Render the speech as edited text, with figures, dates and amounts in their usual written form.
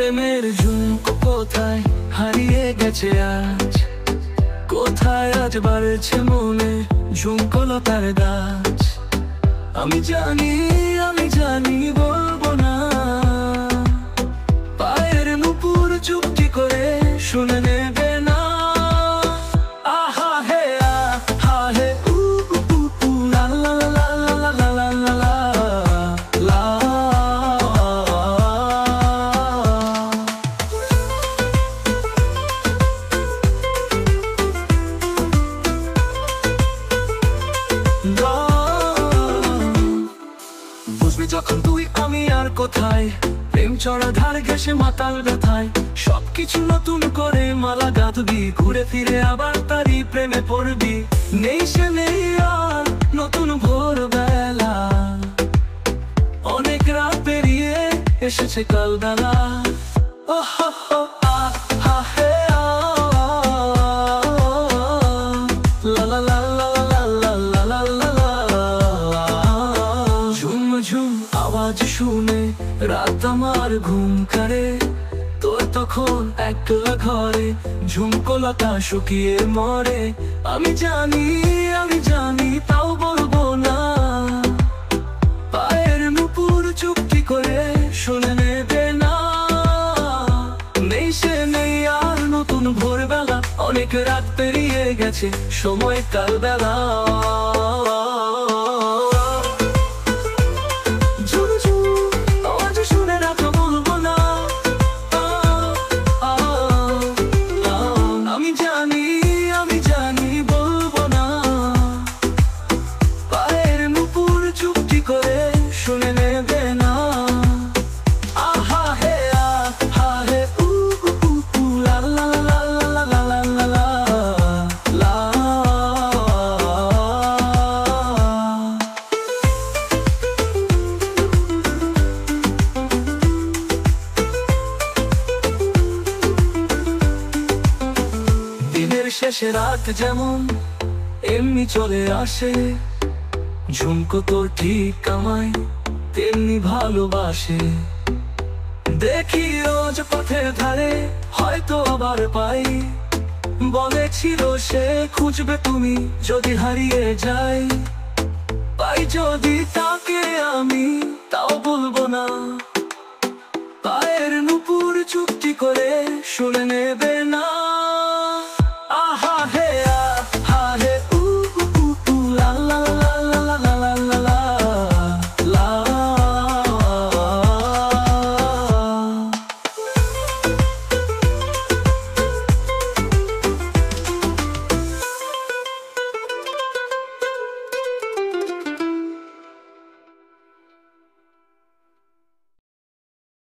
প্রেমের ঝুমকো কোথায় হারিয়ে গেছে আজ, কোথায় আজ বাড়ছে মনে ঝুমকো লতার গাছ। আমি জানি বলবো না, পায়ের নুপুর চুপটি করে শুনে নেবে না। আহা হে আহা হে উ উ উ উ লা লা লা লা লা লা লা লা লা। বুঝবি যখন তুই আমি আর কোথায়, প্রেম চড়া ধার ঘেসে মাতাল ব্যথায় সবকিছু নতুন করে মালা গাঁথবি, ঘুরে ফিরে আবার তারই প্রেমে পড়বি। নেই সে নেই আর নতুন ভোরবেলা, অনেক রাত পেরিয়ে এসেছে কাল বেলা। ও হো হো আহা হে আ লা লা লা লা লা লা লা লা লা। ঝুম ঝুম আওয়াজ শুনে রাত আমার ঘুম কাড়ে, তোর তখন একলা ঘরে ঝুমকো লতা শুকিয়ে মরে। আমি জানি তাও বলবো না, পায়ের নুপুর চুপটি করে শুনে নেবে না। নেই সে নেই আর নতুন ভোরবেলা, অনেক রাত পেরিয়ে গেছে সময় কাল বেলা। আমি জানি বলবো না, পায়ের নুপুর চুপটি করে শুনে নেবে না। আহা হে আহা হে উ উ উ উ লা লা লা লা লা লা লা লা লা। দিনের শেষে রাত যেমন এমনি চলে আসে, ঝুমকো তোর ঠিক আমায় তেমনি ভালোবাসে। দেখি রোজ পথের ধারে হয়তো আবার পাই, বলেছিল সে খুঁজবে তুমি যদি হারিয়ে যাই। পাই যদি তাকে আমি তাও বলবো না, পায়ের নুপুর চুপটি করে শুনে নেবে